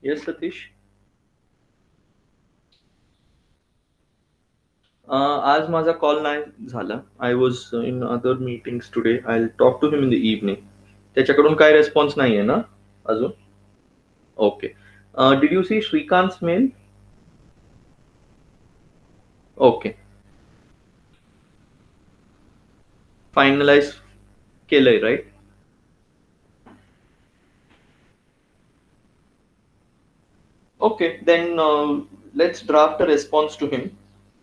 Yes, Satish. आज माझा call नाही झाला. I was in other meetings today. I talk to him in the evening. त्याच्याकडून काय रेस्पॉन्स नाही आहे ना अजून? Okay. Did you see Shrikant's mail? Okay. Finalize केलंय right? Okay, then let's draft a response to him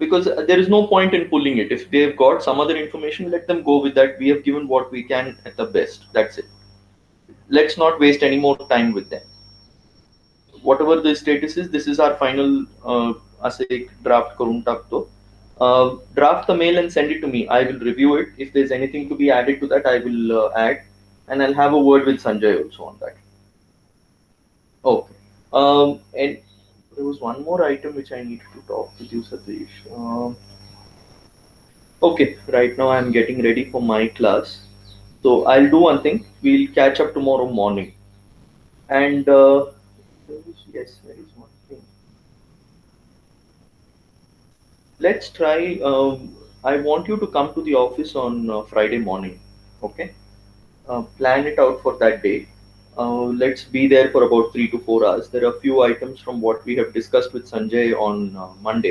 because there is no point in pulling it. If they've got some other information, let them go with that. We have given what we can at the best. That's it. Let's not waste any more time with them. Whatever the status is, this is our final असे एक draft करून टाकतो. Draft the mail and send it to me. I will review it. If there's anything to be added to that, I will add, and I'll have a word with Sanjay also on that. Okay. And there was one more item which I needed to talk with you, Satish. Okay, right now I'm getting ready for my class. So I'll do one thing. We'll catch up tomorrow morning. And yes, there is one thing. Let's try. I want you to come to the office on Friday morning. Okay. Plan it out for that day. Let's be there for about 3 to 4 hours. There are a few items from what we have discussed with Sanjay on Monday.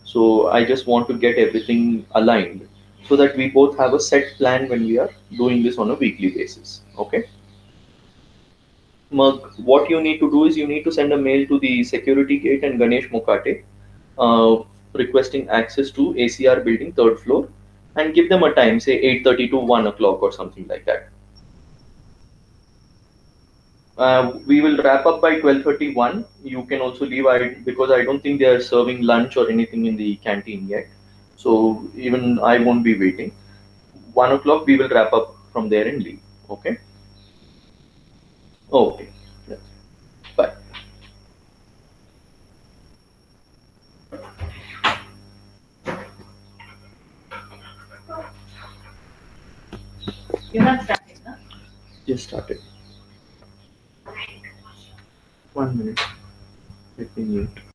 So I just want to get everything aligned so that we both have a set plan when we are doing this on a weekly basis. Okay. Mug, what you need to do is you need to send a mail to the security gate and Ganesh Mukate requesting access to ACR building third floor and give them a time, say 8:30 to 1 o'clock or something like that. We will wrap up by 12:31. You can also leave because I don't think they are serving lunch or anything in the canteen yet. So even I won't be waiting. 1 o'clock we will wrap up from there and leave. Okay. Okay. Yeah. Bye. You're not starting, huh? Just started. 1 minute. Let me mute.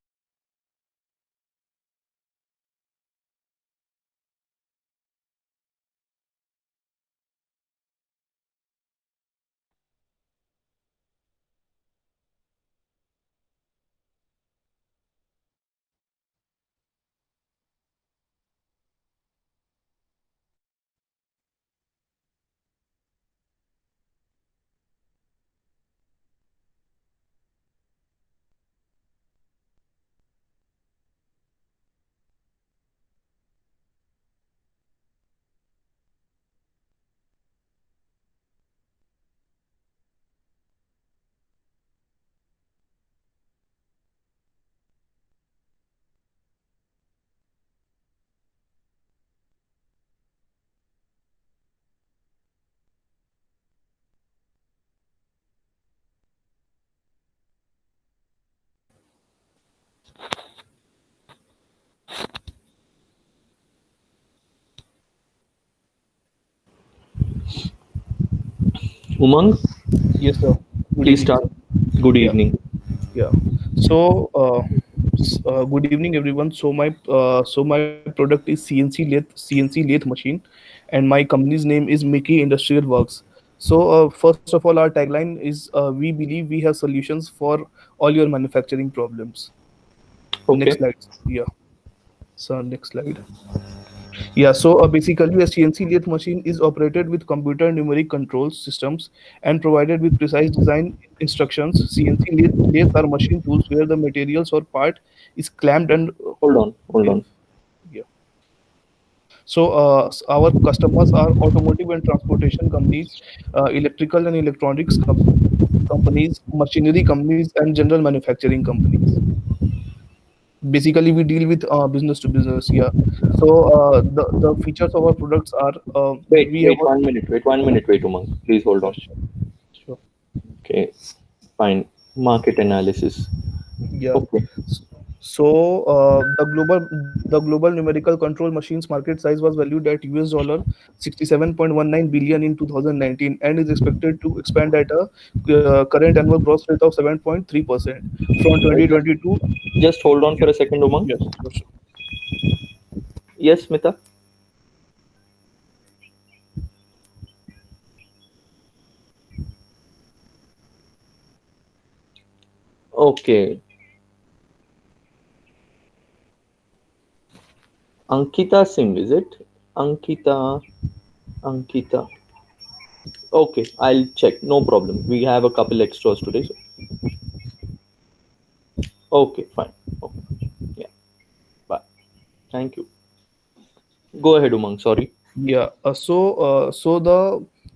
Umang, Yes, sir. Good please evening, start. sir. Good Yeah, evening. yeah. So, good evening, everyone. So my product is CNC lathe machine, and my company's name is Mickey Industrial Works. So, first of all, our tagline is we believe we have solutions for all your manufacturing problems. Next Okay. slide. Yeah. So, next slide. Yeah, so basically, a CNC lathe machine is operated with computer numeric control systems and provided with precise design instructions. CNC lathes are machine tools where the materials or part is clamped and Hold on. Hold yeah, on. yeah. So our customers are automotive and transportation companies, electrical and electronics companies, machinery companies, and general manufacturing companies. Basically we deal with business to business. Yeah, so the features of our products are Wait. we have Wait. 1 minute. Wait. 1 minute. Wait, Umang. Please hold on. sure, sure. Okay. Fine. Market analysis. Yeah, Okay. So the global numerical control machines market size was valued at US dollar 67.19 billion in 2019 and is expected to expand at a current annual growth rate of 7.3% from Just 2022. just hold on Yeah. for a second, Umang. Yes. Sure. Yes, Smita. Okay, Ankita Singh, is it? Ankita, Ankita. Okay, I'll check. No problem. We have a couple extras today. So, okay, fine. Okay, yeah, bye. Thank you. Go ahead, Umang. Sorry. Yeah.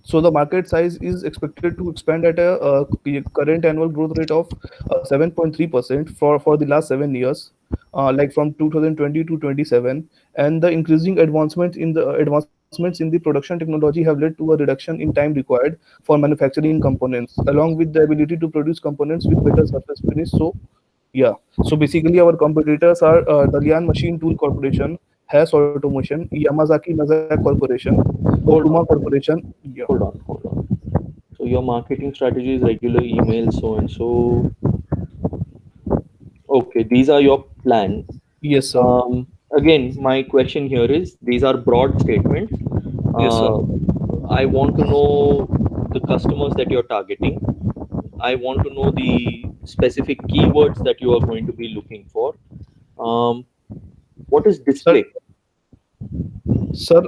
So the market size is expected to expand at a current annual growth rate of 7.3% for the last 7 years, like from 2020 to 27. And the increasing advancements in the production technology have led to a reduction in time required for manufacturing components, along with the ability to produce components with better surface finish. So yeah. So basically, our competitors are Dalian Machine Tool Corporation, Hess Automation, Yamazaki Nazak Corporation, Okuma Hold on. Corporation. Yeah. Hold on. Hold on. So your marketing strategy is regular email, so and so. Okay, these are your plan. Yes, sir. Again, my question here is: these are broad statements. Yes, sir. Uh, I want to know the customers that you're targeting. I want to know the specific keywords that you are going to be looking for. Um, what is Sir, display? sir,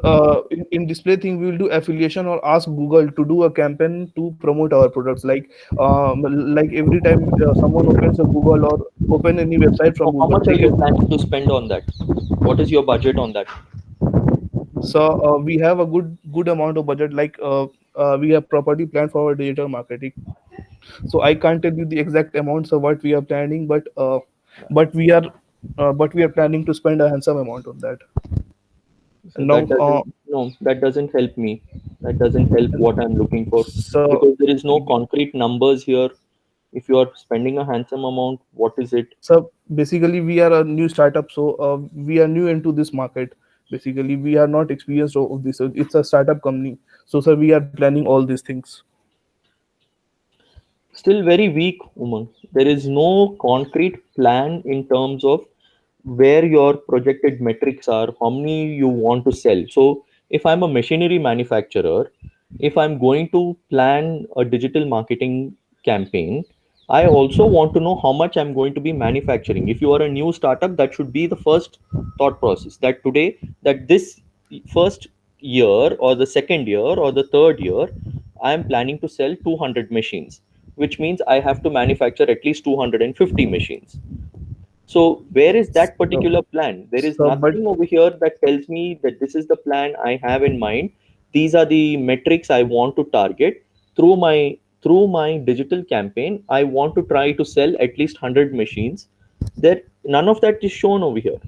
in display thing, we will do affiliation or ask Google to do a campaign to promote our products. Like every time someone opens a Google or open any website from So how Google, much they are you can. planning to spend on that? What is your budget on that? So we have a good amount of budget. We have property planned for our digital marketing. So I can't tell you the exact amounts of what we are planning, but we are but we are planning to spend a handsome amount on that. So And now, that doesn't, no, that doesn't help me. That doesn't help what I'm looking for, so because there is no concrete numbers here. If you are spending a handsome amount, what is it? so basically we are a new startup, so we are new into this market. Basically, we are not experienced of this. So it's a startup company, so sir, we are planning all these things. Still very weak, Umang. There is no concrete plan in terms of where your projected metrics are, how many you want to sell. So, if I'm a machinery manufacturer, if I'm going to plan a digital marketing campaign, I also want to know how much I'm going to be manufacturing. If you are a new startup, that should be the first thought process, that today, that this first year or the second year or the third year, I am planning to sell 200 machines, which means I have to manufacture at least 250 machines. So where is that So, particular plan? There is so but nothing over here that tells me that this is the plan I have in mind. These are the metrics I want to target through my digital campaign. I want to try to sell at least 100 machines. There, none of that is shown over here.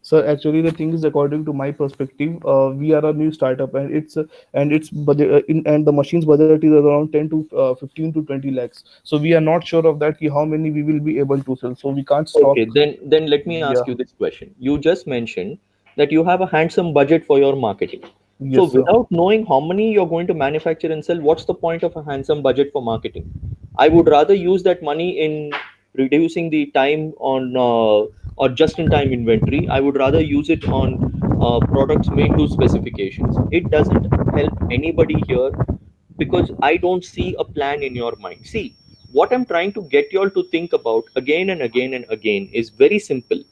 So actually, the thing is, according to my perspective, we are a new startup, and it's budget and the machine's budget is around 10 to 15 to 20 lakhs. So we are not sure of that. Ki how many we will be able to sell. So we can't Okay, stock. then let me ask Yeah. you this question. You just mentioned that you have a handsome budget for your marketing. So Yes, sir. without knowing how many you're going to manufacture and sell, what's the point of a handsome budget for marketing? I would rather use that money in reducing the time on or just-in-time inventory. I would rather use it on products made to specifications. It doesn't help anybody here because I don't see a plan in your mind. See, what I'm trying to get you all to think about again and again and again is very simple.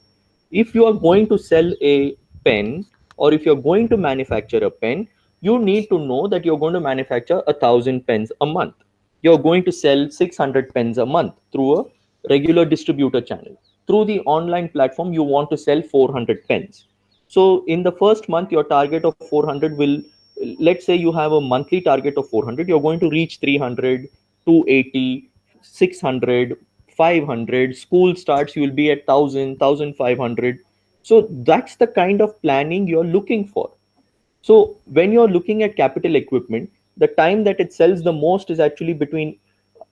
If you are going to sell a pen, or if you're going to manufacture a pen, you need to know that you're going to manufacture 1,000 pens a month. You're going to sell 600 pens a month through a regular distributor channel. Through the online platform, you want to sell 400 pens. So in the first month, your target of 400 will, let's say you have a monthly target of 400, you're going to reach 300, 280, 600, 500. School starts, you will be at 1,000, 1,500. So that's the kind of planning you're looking for. So when you're looking at capital equipment, the time that it sells the most is actually between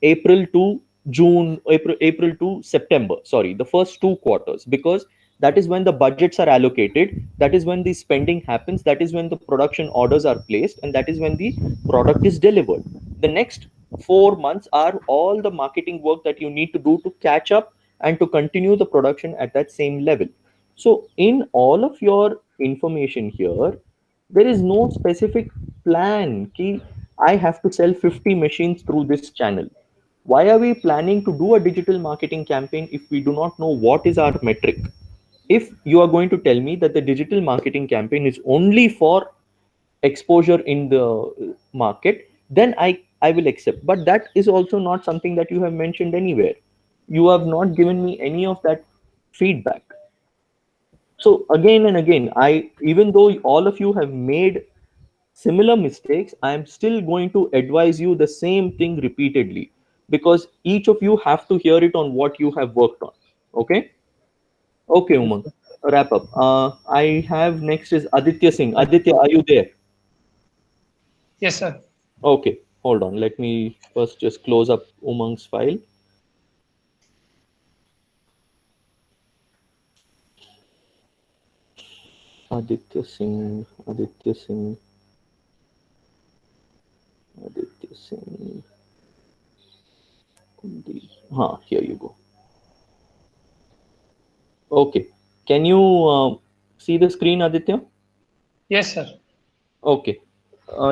April to June, April to September, sorry, the first 2 quarters, because that is when the budgets are allocated, that is when the spending happens, that is when the production orders are placed, and that is when the product is delivered. The next 4 months are all the marketing work that you need to do to catch up and to continue the production at that same level. So, in all of your information here, there is no specific plan. Ki, I have to sell 50 machines through this channel. Why are we planning to do a digital marketing campaign if we do not know what is our metric? If you are going to tell me that the digital marketing campaign is only for exposure in the market, then I will accept. But that is also not something that you have mentioned anywhere. You have not given me any of that feedback. So again and again, I, even though all of you have made similar mistakes, I am still going to advise you the same thing repeatedly, because each of you have to hear it on what you have worked on. Okay? Okay, Yes, Umang. sir. Wrap up. I have next is Aditya Singh. Aditya, are you there? Yes, sir. Okay, hold on. Let me first just close up Umang's file. Aditya Singh, Aditya Singh, Aditya Singh. Here you go. Okay. Can you see the screen, Aditya? Yes, sir. Okay.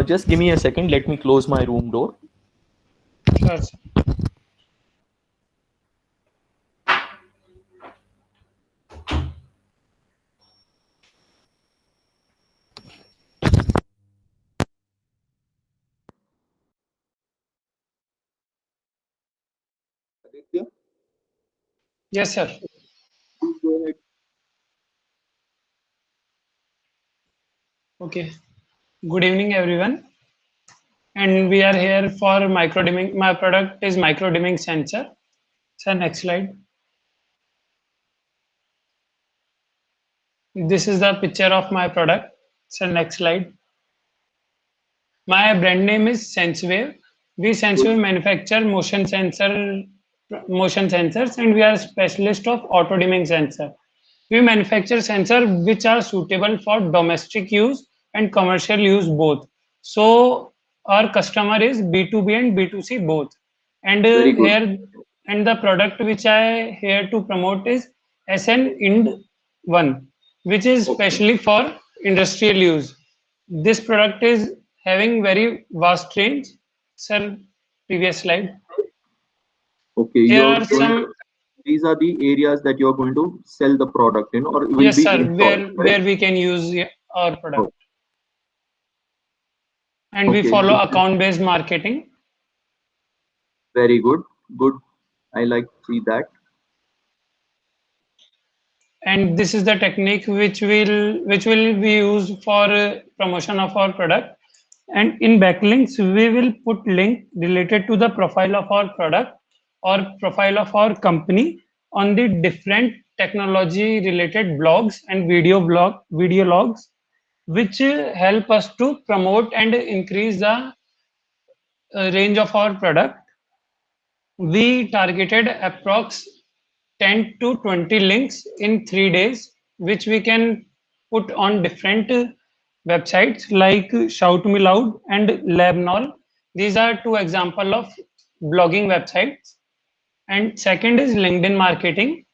Just give me a second. Let me close my room door. Sure, sir. Aditya, Yes, sir. please go ahead. Okay. Good evening, everyone. And we are here for micro dimming. My product is micro dimming sensor. So next slide. This is the picture of my product. So next slide. My brand name is SenseWave. We Good. SenseWave manufacture motion sensors, and we are specialist of auto dimming sensor. We manufacture sensors which are suitable for domestic use and commercial use both. So our customer is B2B and B2C both. And Very good. here and the product which I here to promote is SN Ind 1, which is Okay. specially for industrial use. This product is having very vast range. Sir, previous slide. Okay. Here You're are going some. to, these are the areas that you're going to sell the product in or will Yes, be sir, installed, where correct? we can use our product. Oh, And we okay. follow This is account based marketing. very good. Good. I like to see that. And this is the technique which will be used for promotion of our product. And in backlinks we will put link related to the profile of our product or profile of our company on the different technology related blogs and video logs, which help us to promote and increase the range of our product. We targeted approx 10 to 20 links in 3 days, which we can put on different websites like Shout Me Loud and Labnol. These are two examples of blogging websites. And second is LinkedIn marketing.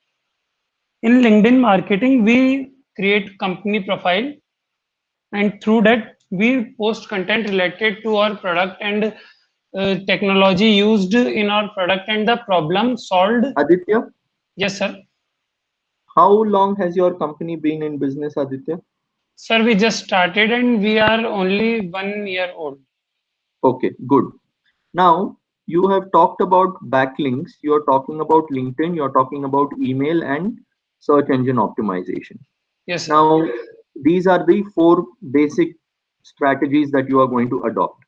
In LinkedIn marketing, we create company profile, and through that we post content related to our product and technology used in our product and the problem solved. Aditya, Yes, sir. how long has your company been in business, Aditya? Sir, we just started and we are only 1 year old. Okay, good. Now, you have talked about backlinks, you're talking about LinkedIn, you're talking about email and search engine optimization. Yes, sir. Now, these are the four basic strategies that you are going to adopt.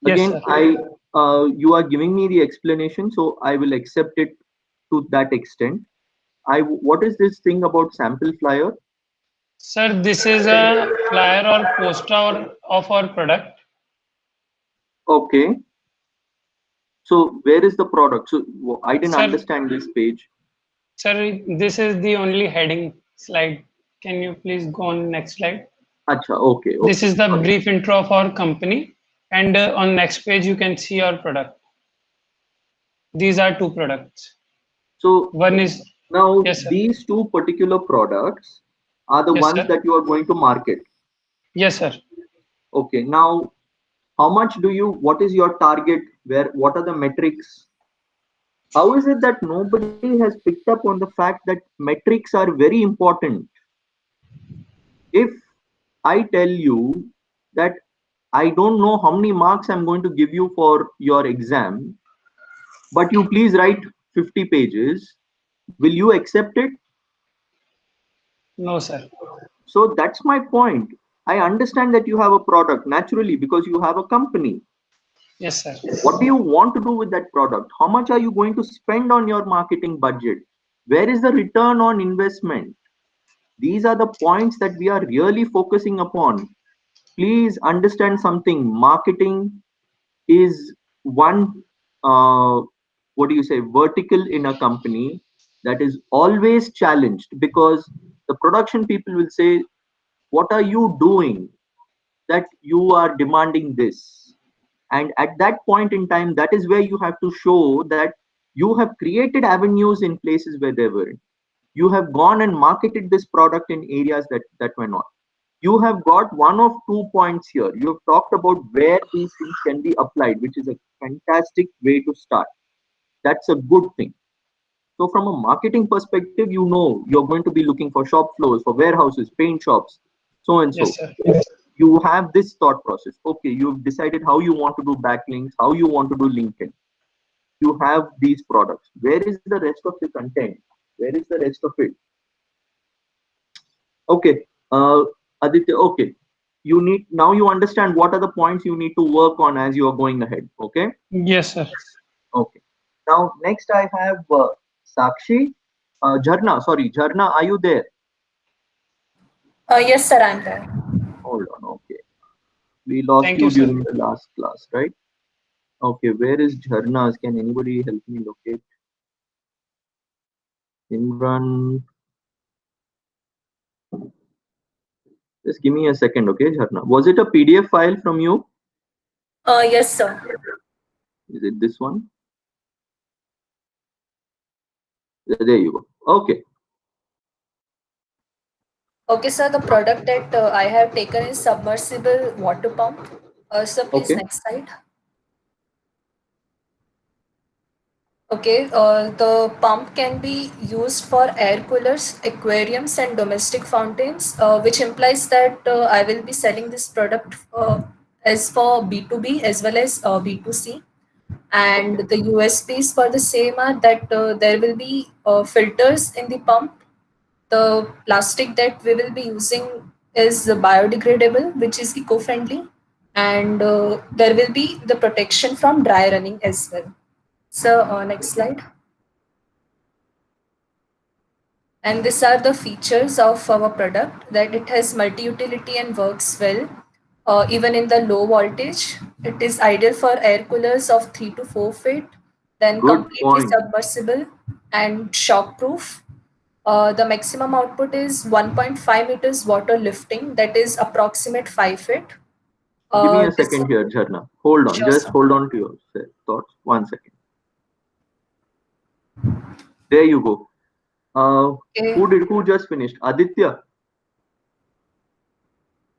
Yes, Again, sir. you are giving me the explanation, so I will accept it to that extent. What is this thing about sample flyer? Sir, this is a flyer or poster of our product. Okay, So where is the product? So I didn't Sir, understand this page. sir, this is the only heading slide. Can you please go on next slide? Acha, okay, This okay. is the Sorry. brief intro of our company, and on next page you can see our product. These are two products. So One is, now yes sir, these two particular products are the yes ones sir, that you are going to market. yes sir. Okay. Now, how much do you? What is your target? Where? What are the metrics? How is it that nobody has picked up on the fact that metrics are very important? If I tell you that I don't know how many marks I'm going to give you for your exam, but you please write 50 pages, will you accept it? No sir. So that's my point. I understand that you have a product naturally because you have a company. Yes sir. What do you want to do with that product? How much are you going to spend on your marketing budget? Where is the return on investment? These are the points that we are really focusing upon. Please understand something. Marketing is one, what do you say, vertical in a company that is always challenged, because the production people will say, what are you doing that you are demanding this? And at that point in time, that is where you have to show that you have created avenues in places where they weren't. You have gone and marketed this product in areas that were not. You have got one of 2 points here. You have talked about where these things can be applied, which is a fantastic way to start. That's a good thing. So from a marketing perspective, you know you're going to be looking for shop floors, for warehouses, paint shops, so and Yes so. sir. You have this thought process. Okay, you've decided how you want to do backlinks, how you want to do LinkedIn. You have these products. Where is the rest of the content? Where is the rest of it? Okay, Aditya. Okay, you need, now you understand what are the points you need to work on as you are going ahead. Okay. Yes sir. Okay. Now next I have Sakshi, Jharna. Sorry, Jharna, are you there? Yes, sir, I'm there. Hold on. Okay, we lost Thank you you sir. during the last class, right? Okay, where is Jharna's? Can anybody help me locate Imran? Just give me a second, okay, Jharna. Was it a PDF file from you? Yes, sir. Is it this one? There you go. Okay. Okay, sir, the product that I have taken is submersible water pump. Sir, please Okay. next slide. Okay, the pump can be used for air coolers, aquariums, and domestic fountains, which implies that I will be selling this product as for B2B as well as B2C. And the USPs for the same are that there will be filters in the pump. The plastic that we will be using is biodegradable, which is eco-friendly, and there will be the protection from dry running as well. So, next slide. And these are the features of our product, that it has multi-utility and works well. Even in the low voltage, it is ideal for air coolers of 3 to 4 feet, then Good completely point. submersible and shock proof. The maximum output is 1.5 meters water lifting, that is approximate 5 feet. Give me a This second here, Jharna. Hold on. Sure, Just sir. hold on to your thoughts. 1 second. There you go. Okay. Who just finished? Aditya.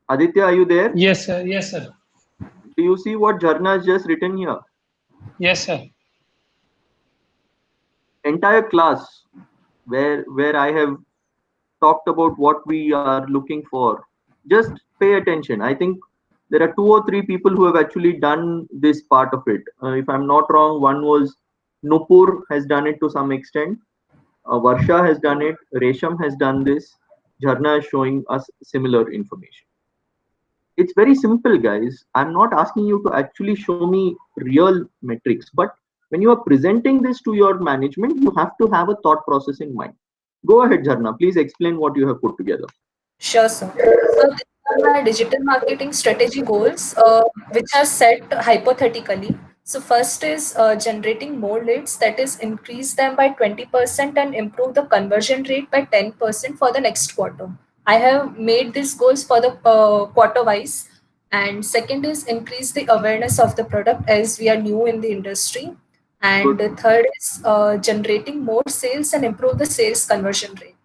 Aditya, are you there? Yes sir. Yes sir. Do you see what Jharna has just written here? Yes sir. Entire class where I have talked about what we are looking for. Just pay attention. I think there are 2 or 3 people who have actually done this part of it. If I'm not wrong, one was Nupur has done it to some extent. Varsha has done it. Resham has done this. Jharna is showing us similar information. It's very simple, guys. I'm not asking you to actually show me real metrics, but when you are presenting this to your management, you have to have a thought process in mind. Go ahead, Jharna. Please explain what you have put together. Sure, sir. So these are my digital marketing strategy goals, which are set hypothetically. So first is generating more leads, that is increase them by 20% and improve the conversion rate by 10% for the next quarter. I have made these goals for the quarter wise. And second is increase the awareness of the product as we are new in the industry. And Good. the third is generating more sales and improve the sales conversion rate.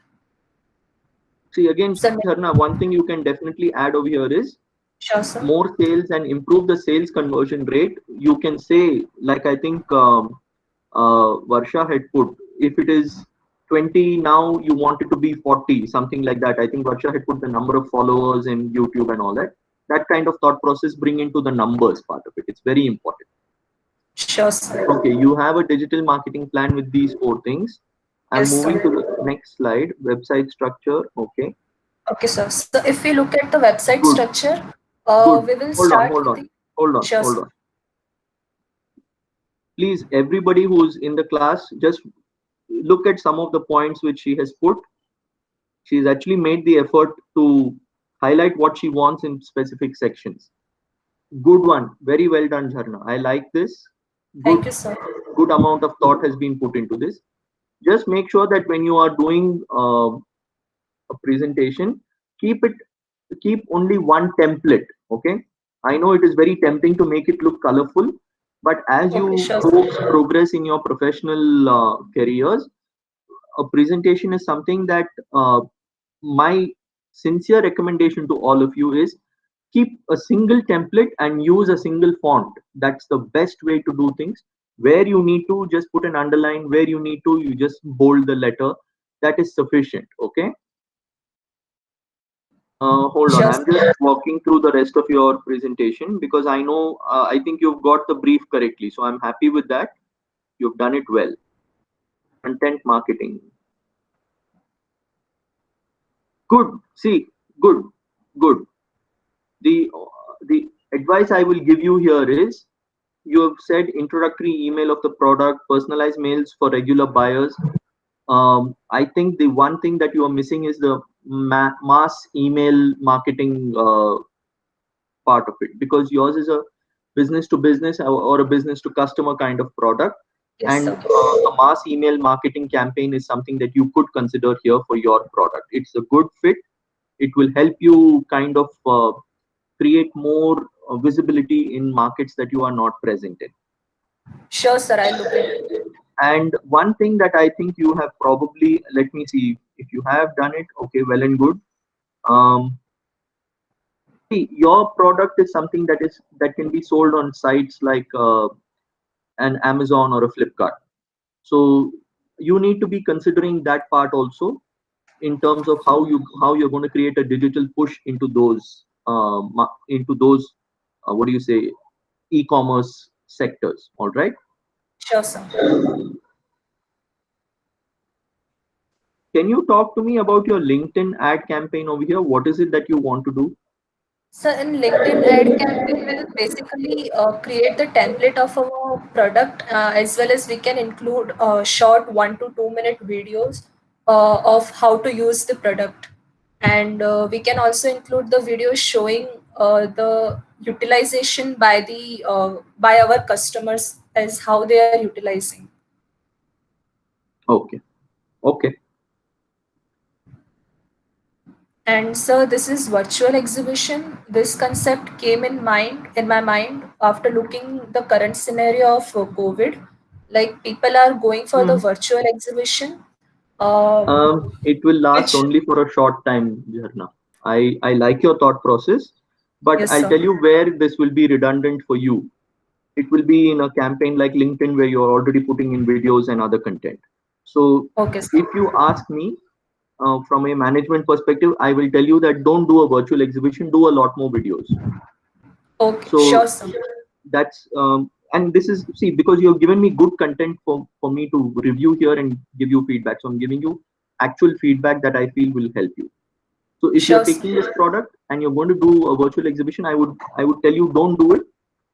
See, again, So Jharna, one thing you can definitely add over here is sure, sir. more sales and improve the sales conversion rate. You can say, like I think Varsha had put, if it is 20 now, you want it to be 40, something like that. I think Varsha had put the number of followers in YouTube and all that. That kind of thought process bring into the numbers part of it. It's very important. Sure, sir. Okay, you have a digital marketing plan with these four things. I'm Yes, moving sir. to the next slide, website structure. Okay, Okay, sir. So if we look at the website good, structure, good. we will Hold on, start hold with on, the hold on, sure, hold sir. on. Please, everybody who's in the class, just look at some of the points which she has put. She's actually made the effort to highlight what she wants in specific sections. Good one, very well done, Jharna. I like this. Thank Good, you, sir. good amount of thought has been put into this. Just make sure that when you are doing a presentation, keep it, keep only one template. Okay, I know it is very tempting to make it look colorful, but as Okay, you sure, folks sir. progress in your professional careers, a presentation is something that my sincere recommendation to all of you is keep a single template and use a single font. That's the best way to do things. Where you need to just put an underline, where you need to, you just bold the letter. That is sufficient. Okay. Hold on, Sure, I'm just walking through the rest of your presentation because I know, I think you've got the brief correctly. So I'm happy with that. You've done it well. Content marketing. Good. See, good, good. The advice I will give you here is you have said introductory email of the product, personalized mails for regular buyers. I think the one thing that you are missing is the mass email marketing part of it, because yours is a business to business or a business to customer kind of product, yes, and sir. a mass email marketing campaign is something that you could consider here for your product. It's a good fit. It will help you kind of create more visibility in markets that you are not present in. Sure, sir. I'll look into it. And one thing that I think you have probably, let me see if you have done it. Okay, well and good. Um, See, your product is something that can be sold on sites like an Amazon or a Flipkart. So you need to be considering that part also in terms of how you're going to create a digital push into those what do you say, e-commerce sectors. All right. Sure, sir. Can you talk to me about your LinkedIn ad campaign over here? What is it that you want to do? So in LinkedIn ad campaign, we will basically create the template of our product as well as we can include short 1 to 2 minute videos of how to use the product. And we can also include the videos showing the utilization by our customers as how they are utilizing. Okay. Okay. And so this is virtual exhibition. This concept came in my mind after looking the current scenario of COVID. Like people are going for the Hmm. virtual exhibition, uh, It will last which only for a short time, Jharna. I like your thought process, but yes I'll sir, tell you where this will be redundant for you. It will be in a campaign like LinkedIn where you're already putting in videos and other content. So okay sir. if you ask me from a management perspective, I will tell you that don't do a virtual exhibition, do a lot more videos. Okay, So sure sir. that's and this is, see, because you've given me good content for me to review here and give you feedback. So I'm giving you actual feedback that I feel will help you. So if you're Sure sir. taking this product and you're going to do a virtual exhibition, I would tell you don't do it.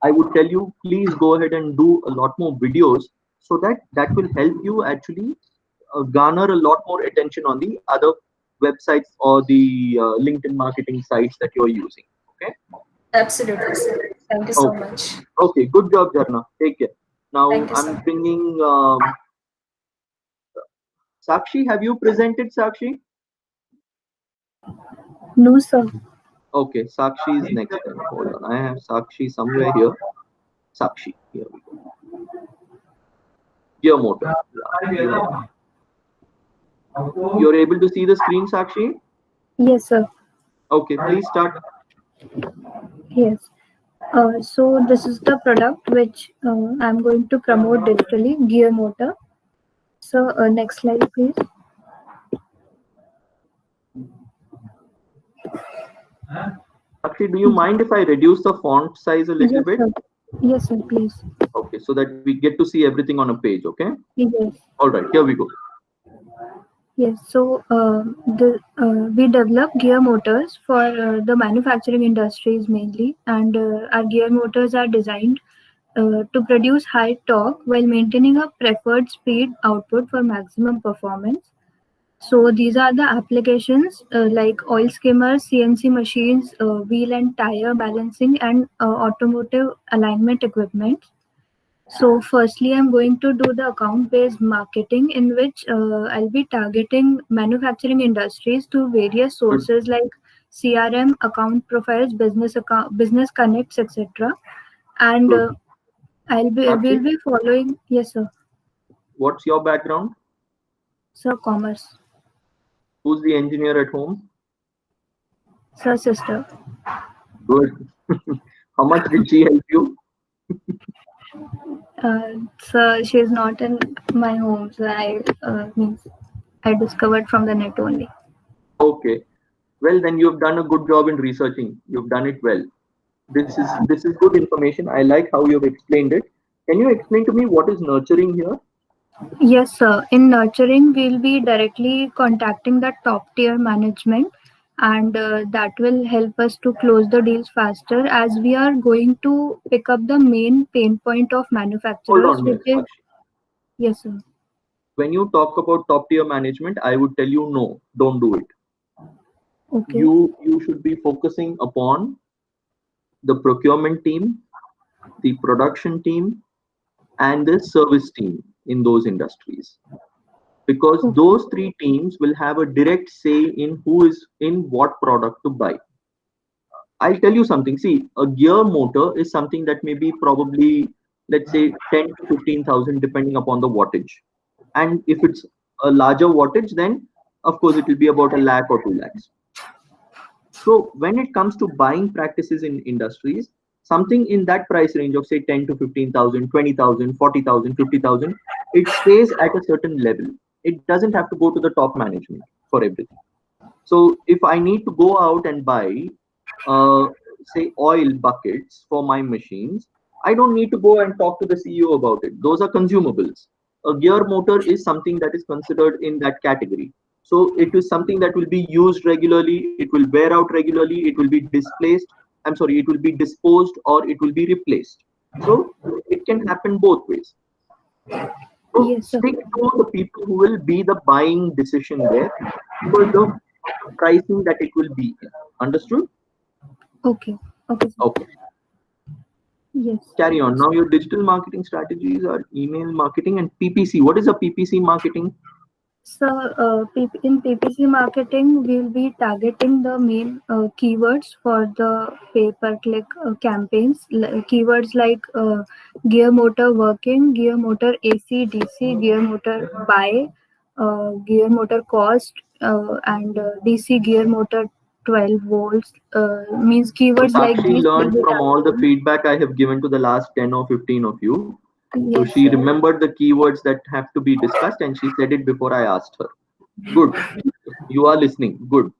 I would tell you please go ahead and do a lot more videos, so that will help you actually garner a lot more attention on the other websites or the LinkedIn marketing sites that you're using. Okay. Absolutely sir. Thank you so Okay. much. Okay, good job, Jarna. Take care. Now Thank you, I'm sir. bringing Sakshi. Have you presented, Sakshi? No, sir. Okay, Sakshi is next then. Hold on. I have Sakshi somewhere here. Sakshi. Here we go. Gear motor. Yeah, you have. You're able to see the screen, Sakshi? Yes, sir. Okay, please start. Yes. So this is the product which I'm going to promote digitally, gear motor. So next slide, please. Sakshi, do you mind if I reduce the font size a little Yes, bit? sir. Yes, sir, please. Okay, so that we get to see everything on a page, okay? Yes. All right, here we go. Yes. So we develop gear motors for the manufacturing industries mainly, and our gear motors are designed to produce high torque while maintaining a preferred speed output for maximum performance. So these are the applications like oil skimmers, CNC machines, wheel and tire balancing, and automotive alignment equipment. So firstly, I'm going to do the account-based marketing in which I'll be targeting manufacturing industries to various Good, sources like CRM, account profiles, business connects, etc. And good. we'll Sakshi, be following. Yes, sir. what's your background? Sir, commerce. Who's the engineer at home? Sir, sister. Good. How much did she help you? So she's not in my home. So I discovered from the net only. Okay. Well, then you've done a good job in researching. You've done it well. This is good information. I like how you've explained it. Can you explain to me what is nurturing here? Yes, sir. In nurturing, we'll be directly contacting the top tier management, and that will help us to close the deals faster as we are going to pick up the main pain point of Hold manufacturers, on which here, is Sakshi. yes, sir. When you talk about top tier management, I would tell you no, don't do it. Okay, You should be focusing upon the procurement team, the production team, and the service team in those industries, because okay, those three teams will have a direct say in who is in what product to buy. I'll tell you something. See, a gear motor is something that may be probably, let's say, 10 to 15,000, depending upon the wattage. And if it's a larger wattage, then of course it will be about a lakh or 2 lakhs. So when it comes to buying practices in industries, something in that price range of say 10 to 15,000, 20,000, 40,000, 50,000, it stays at a certain level. It doesn't have to go to the top management for everything. So if I need to go out and buy, uh, say, oil buckets for my machines, I don't need to go and talk to the CEO about it. Those are consumables. A gear motor is something that is considered in that category. So it is something that will be used regularly, it will wear out regularly, it will be displaced. I'm sorry, it will be disposed or it will be replaced. So it can happen both ways. So yes, sir. stick to the people who will be the buying decision there because the pricing that it will be in. Understood? Okay, okay, sir. Okay. Yes. Carry on. Now your digital marketing strategies are email marketing and PPC. What is a PPC marketing? So, in PPC marketing, we'll be targeting the main keywords for the pay-per-click campaigns. Keywords like gear motor working, gear motor AC, DC, gear motor buy, gear motor cost, and DC gear motor 12 volts. Means So keywords like Sakshi these will learned be from all the targeting. feedback I have given to the last 10 or 15 of you. So Yes, she sir. remembered the keywords that have to be discussed and she said it before I asked her. Good. You are listening. Good.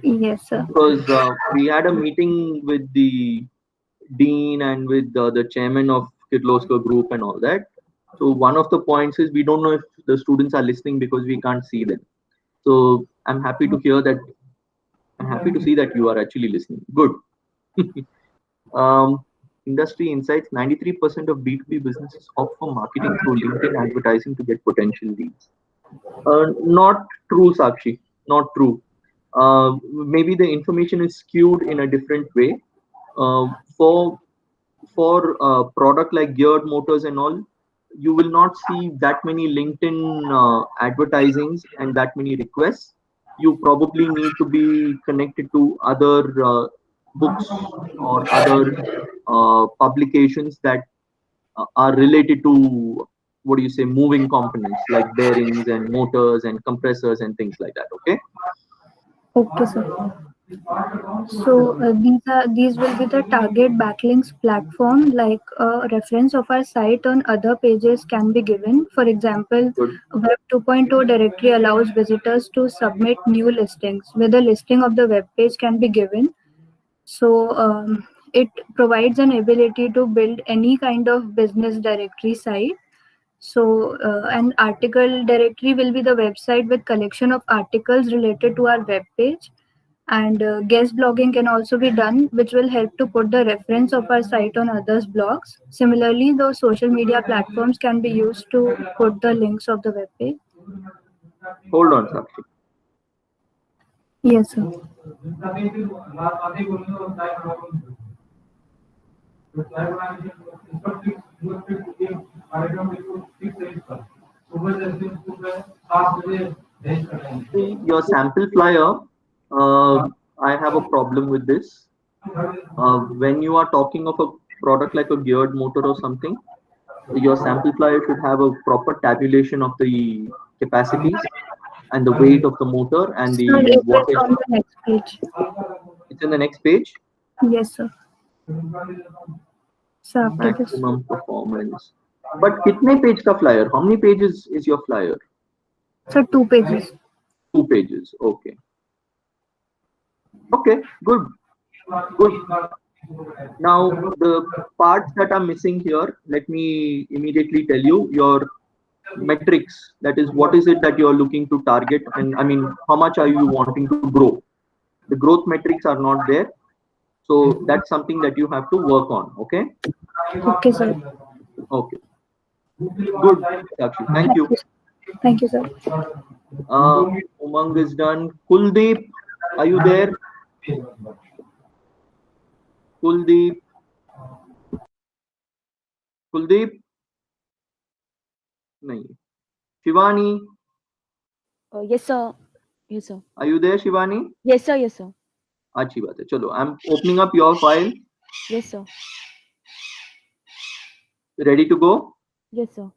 Yes, sir. Because we had a meeting with the dean and with the chairman of Kirloskar group and all that. So one of the points is we don't know if the students are listening because we can't see them. So I'm happy to hear that. I'm happy to see that you are actually listening. Good. Industry insights: 93% of B2B businesses opt for marketing through LinkedIn advertising to get potential leads. Not true, Sakshi. Not true. Maybe the information is skewed in a different way. For product like geared motors and all, you will not see that many LinkedIn advertisings and that many requests. You probably need to be connected to other books or other publications that are related to, what do you say, moving components like bearings and motors and compressors and things like that. Okay. Okay, sir. So these will be the target backlinks platform. Like a reference of our site on other pages can be given. For example, Good. Web 2.0 directory allows visitors to submit new listings, where the listing of the web page can be given. So it provides an ability to build any kind of business directory site. So an article directory will be the website with collection of articles related to our web page, and guest blogging can also be done, which will help to put the reference of our site on others blogs. Similarly, those social media platforms can be used to put the links of the web page. Hold on, Sakshi. Yes, sir. See, your sample flyer, I have a problem with this. When you are talking of a product like a geared motor or something, your sample flyer should have a proper tabulation of the capacities and the weight of the motor and Sir, the it is wattage. on the next page. It's in the next page. Yes, sir. So after this, Maximum performance. But kitne page ka flyer? How many pages is your flyer? sir, 2 pages. 2 pages. Okay. Okay. Good. Good. Now the parts that are missing here, let me immediately tell you your metrics. That is, what is it that you are looking to target, and I mean, how much are you wanting to grow? The growth metrics are not there, so that's something that you have to work on. Okay. Okay, sir. Okay. Good, Sakshi. Thank you. Thank you, sir. Umang is done. Kuldeep, are you there? Kuldeep. Kuldeep? नहीं. Shivani, Yes, sir. Yes, sir. are you there, Shivani? Yes, sir. Yes, sir. अच्छी बात है. चलो, I'm opening up your file. Yes, sir. Ready to go? Yes, sir.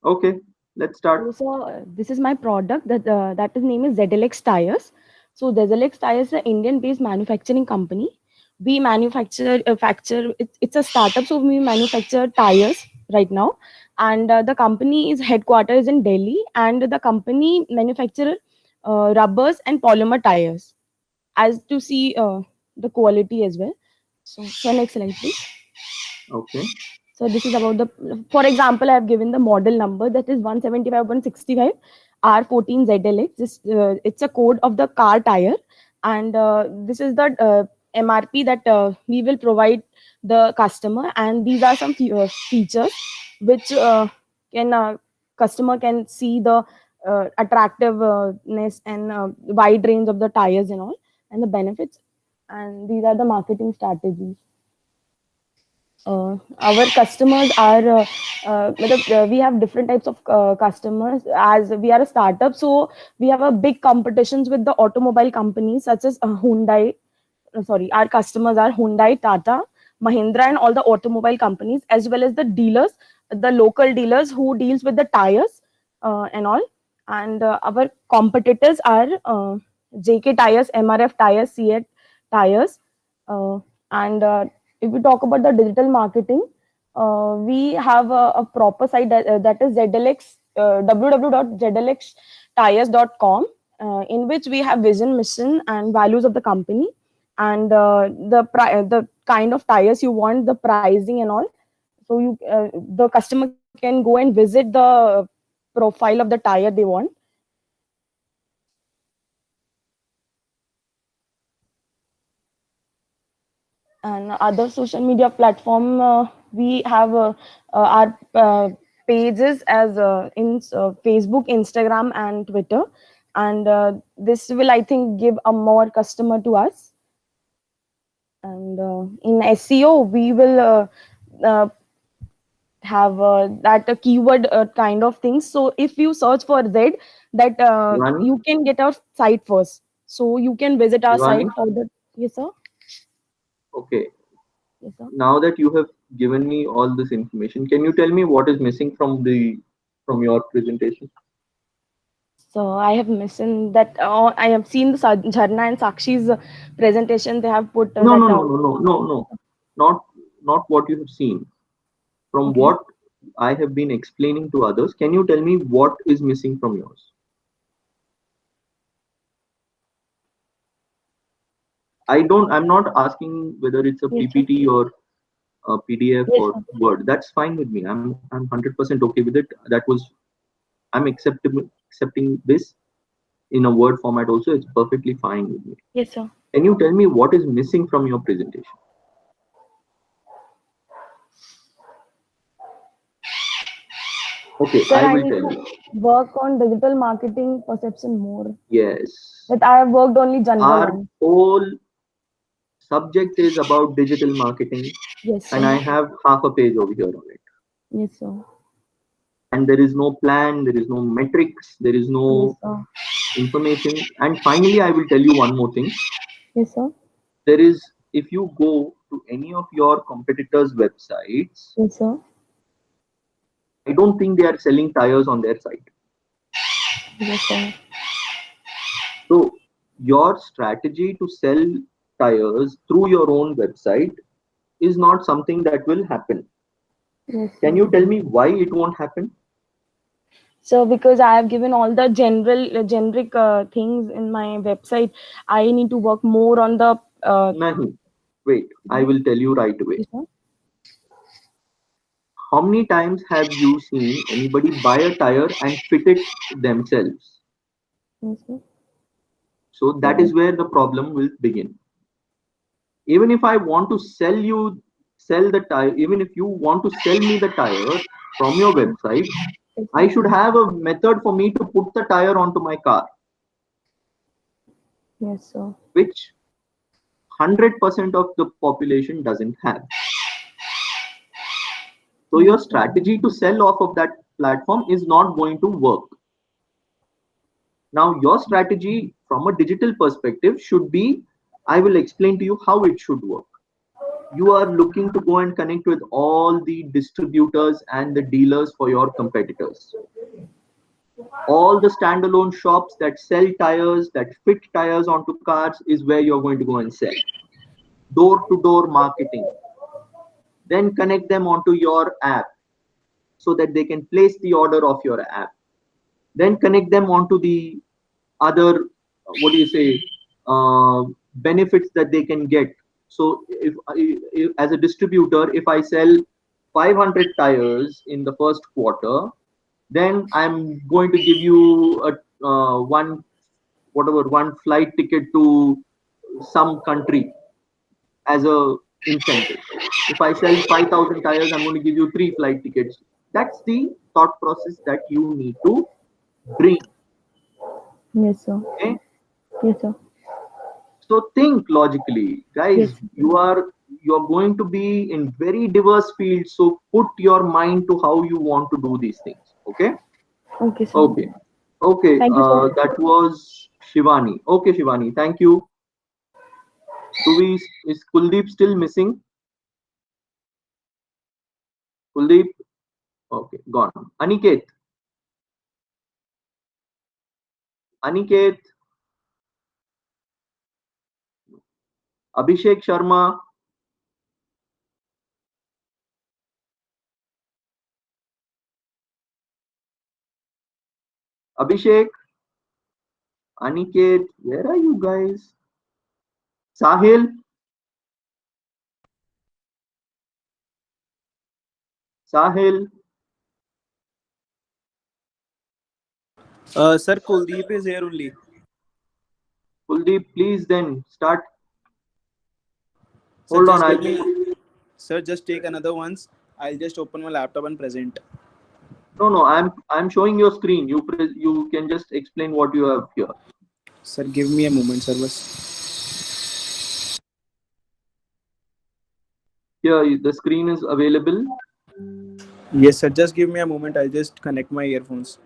Okay, let's start. So, this is my product that is name is ZLX Tires. So ZLX Tires is an Indian-based manufacturing company. We it's a startup, so we manufacture tires right now. And the company is headquarters in Delhi, and the company manufacture rubbers and polymer tires. As to see the quality as well. So next slide, please. Okay. So this is about the, for example, I have given the model number that is 175/165 R14 ZLX. It's a code of the car tire, and this is the MRP that we will provide the customer. And these are some features which can customer can see the attractiveness and wide range of the tires and all, and the benefits. And these are the marketing strategies. Our customers are we have different types of customers, as we are a startup, so we have a big competitions with the automobile companies such as Hyundai. Sorry, our customers are Hyundai, Tata, Mahindra, and all the automobile companies, as well as the dealers, the local dealers who deals with the tires and all. And our competitors are JK Tires, MRF Tires, CA Tires, and if we talk about the digital marketing, we have a proper site that is ZLX, www.zlxtires.com, in which we have vision, mission, and values of the company, and the kind of tires you want, the pricing and all. So the customer can go and visit the profile of the tire they want. And other social media platform, we have our pages as in Facebook, Instagram, and Twitter. And this will, I think, give a more customer to us. And in SEO, we will have that keyword kind of things. So if you search for Z, that Shivani, you can get our site first. So you can visit our Shivani, site for the. Yes, sir. okay. Yes, sir. Now that you have given me all this information, can you tell me what is missing from your presentation? So I have mentioned that I have seen the Jharna and Sakshi's presentation. They have put No, that. no, no, no, no, no, no. Not what you have seen. From Okay. what I have been explaining to others, can you tell me what is missing from yours? I'm not asking whether it's a Yes, sir. PPT or a PDF Yes, or sir. Word. That's fine with me. I'm 100% okay with it. I'm accepting this in a Word format also. It's perfectly fine with me. Yes, sir. Can you tell me what is missing from your presentation? Okay, Sir, I I will need tell to you. work on digital marketing perception more. Yes. But I have worked only general Our one. whole subject is about digital marketing, Yes, and I sir. have half a page over here on it. Yes, sir. And there is no plan, there is no metrics, there is Yes, no sir. information. And finally, I will tell you one more thing. Yes, sir. There is, if you go to any of your competitors' websites, Yes, sir. I don't think they are selling tires on their site. Yes, sir. So, your strategy to sell tires through your own website is not something that will happen. Yes, Can sir. you tell me why it won't happen? So because I have given all the generic things in my website, I need to work more on the. Nahi. Wait, I will tell you right away. Yes, sir. How many times have you seen anybody buy a tire and fit it themselves? Yes, sir. So that is where the problem will begin. Even if I want to sell the tire, even if you want to sell me the tire from your website, Yes, I sir. should have a method for me to put the tire onto my car, Yes, sir. which 100% of the population doesn't have. So your Yes, sir. strategy to sell off of that platform is not going to work. Now, your strategy from a digital perspective should be, I will explain to you how it should work. You are looking to go and connect with all the distributors and the dealers for your competitors. All the standalone shops that sell tires, that fit tires onto cars, is where you're going to go and sell. Door to door marketing. Then connect them onto your app so that they can place the order of your app. Then connect them onto the other, what do you say, benefits that they can get. So if as a distributor, if I sell 500 tires in the first quarter, then I'm going to give you a one flight ticket to some country as a incentive. If I sell 5,000 tires, I'm going to give you 3 flight tickets. That's the thought process that you need to bring. Yes, sir. Okay. Yes, sir. So think logically, Yes, guys. sir. You are going to be in very diverse fields. So put your mind to how you want to do these things. Okay. Okay, sir. Okay. Okay. Thank you, sir. That was Shivani. Okay, Shivani. Thank you. Is Kuldeep still missing? Kuldeep. Okay, gone. Aniket. Aniket. Abhishek Sharma. Abhishek. Aniket. Where are you guys? Sahil. Sahil. Sir, Kuldeep is here only. Kuldeep, please then start. Sir, Hold on. just give me. Sir, just take another once. I'll just open my laptop and present. No. I'm showing your screen. You can just explain what you have here. Sir, give me a moment, sir. Bas. Here, the screen is available. Yes, sir. Just give me a moment. I'll just connect my earphones.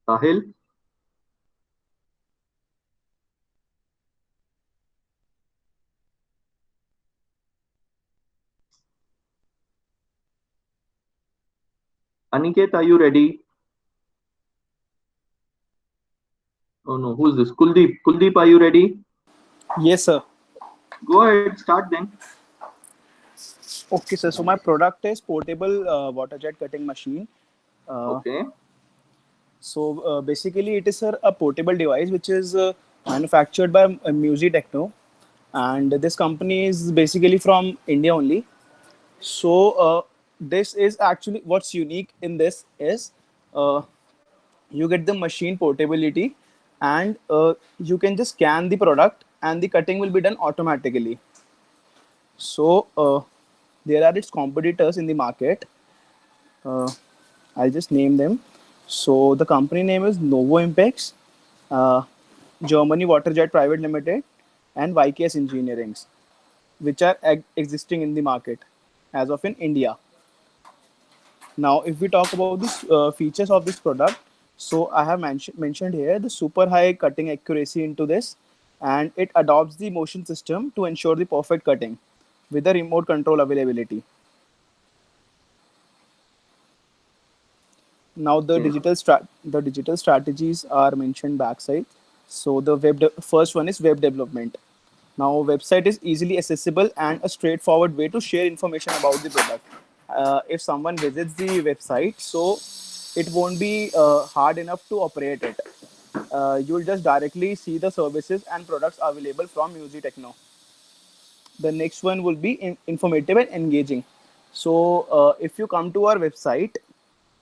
Sahil, Aniket, are you ready? Oh no, who's this? Kuldeep. Kuldeep, are you ready? Yes, sir. Go ahead, start then. Okay, sir. So my product is portable water jet cutting machine. Uh, Okay. Basically, it is, sir, a portable device which is manufactured by Music Techno, and this company is basically from India only. This is actually what's unique in this is uh, you get the machine portability, and you can just scan the product and the cutting will be done automatically. So there are its competitors in the market. uh, I'll just name them. So the company name is Novo Impex, uh, Germany Waterjet Private Limited, and YKS Engineering, which are existing in the market as of in India. Now, if we talk about the features of this product, so I have mentioned here the super high cutting accuracy into this, and it adopts the motion system to ensure the perfect cutting with the remote control availability. Now, Okay. the digital strategies are mentioned backside. So the first one is web development. Now, website is easily accessible and a straightforward way to share information about the product. If someone visits the website, so it won't be hard enough to operate it. You'll just directly see the services and products available from Music Techno. The next one will be informative and engaging. So if you come to our website,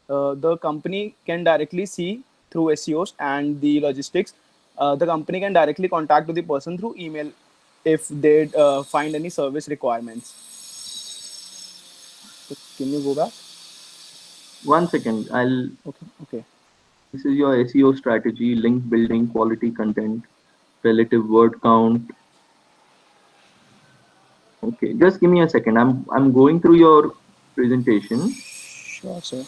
the company can directly see through SEOs and the logistics. The company can directly contact to the person through email if they find any service requirements. So can you go back? 1 second. I'll. Okay. Okay. This is your SEO strategy, link building, quality content, relative word count. Okay, just give me a second. I'm going through your presentation. Sure, sir.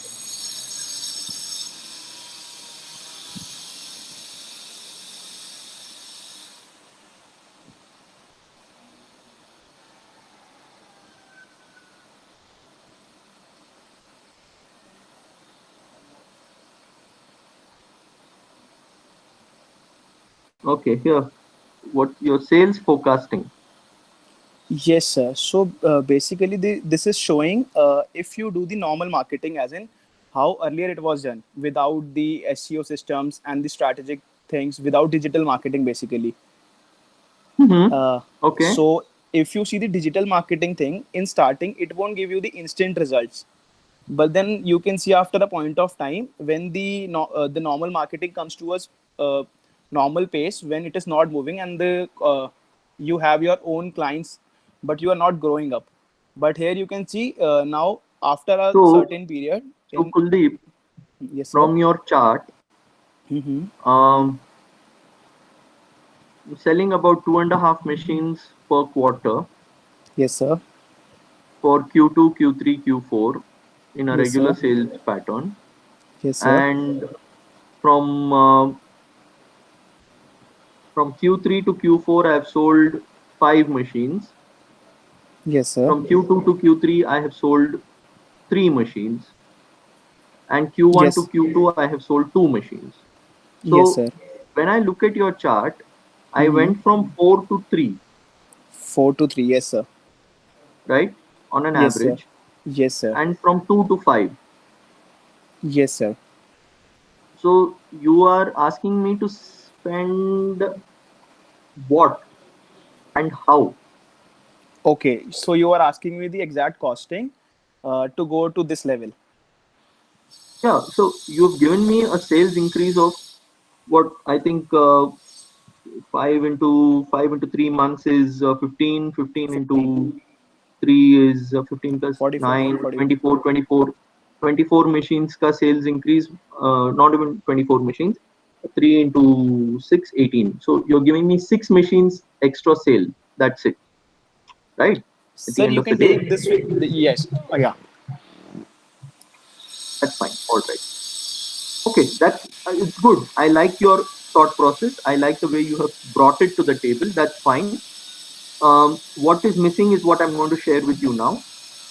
Okay, here. What your sales forecasting? Yes, sir. Basically, this is showing if you do the normal marketing, as in how earlier it was done without the SEO systems and the strategic things, without digital marketing, basically. Mm-hmm. Uh, Okay. so if you see the digital marketing thing in starting, it won't give you the instant results. But then you can see after a point of time when the normal marketing comes to us normal pace, when it is not moving and the you have your own clients, but you are not growing up. But here you can see now after a So, certain period so in. Kuldeep, Yes, sir. from your chart, Mm-hmm. um, selling about 2.5 machines per quarter Yes, sir. for Q2, Q3, Q4 in a Yes, regular sir. sales pattern. Yes, sir. And from uh, from Q3 to Q4, I have sold 5 machines. Yes, sir. From Q2 to Q3, I have sold 3 machines. And Q1 to Yes. Q2, I have sold 2 machines. Yes, So sir. when I look at your chart, I Mm-hmm. went from 4 to 3. 4 to 3. Yes, sir. right? On an Yes, sir. average, Yes, sir. and from 2 to 5. Yes, sir. So you are asking me to spend what and how? Okay, so you are asking me the exact costing to go to this level. Yeah, so you've given me a sales increase of what I think 5 into 3 months is 15. 15 15, into 3 is 15 plus 44, 9, 44. 24, 24. 24 machines ka sales increase, not even 24 machines, 3 into 6, 18. So you're giving me 6 machines extra sale. That's it, right? At the Sir, end you of the can day, take this with yes. Yeah. that's fine. All right. Okay, that's it's good. I like your thought process. I like the way you have brought it to the table. That's fine. What is missing is what I'm going to share with you now.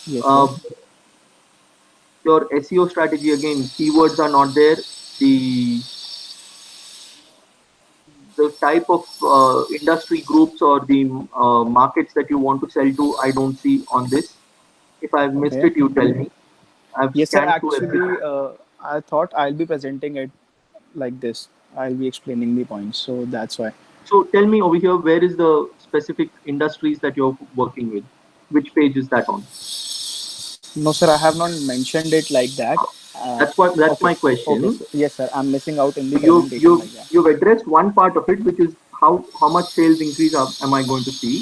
Yes, sir. Uh, your SEO strategy, again, keywords are not there. The the type of industry groups or the markets that you want to sell to, I don't see on this. If I've missed Okay. it, you tell me. I've Yes, sir. scanned through Actually, everything. I thought I'll be presenting it like this. I'll be explaining the points, so that's why. So tell me over here, where is the specific industries that you're working with? Which page is that on? No, sir, I have not mentioned it like that. That's Okay. my Okay. question. So, yes, sir. I'm missing out in the So you've presentation you've like that. you've addressed one part of it, which is how much sales increase am I going to see,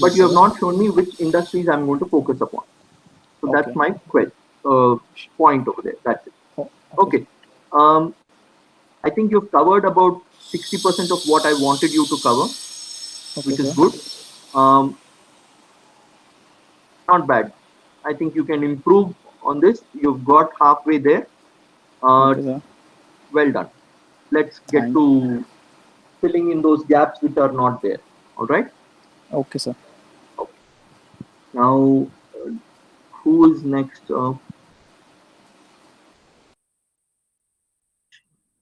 but Yes, you have sir. not shown me which industries I'm going to focus upon. So that's Okay. my uh, point over there. That's it. Oh, okay, sir. Okay. Um, I think you've covered about 60% of what I wanted you to cover, Okay, which is sir. good. Um, Not bad. I think you can improve on this. You've got halfway there. Uh, Okay, sir. well done. Let's get Thank. to filling in those gaps which are not there. All right. Okay, sir. Okay. Now, who is next?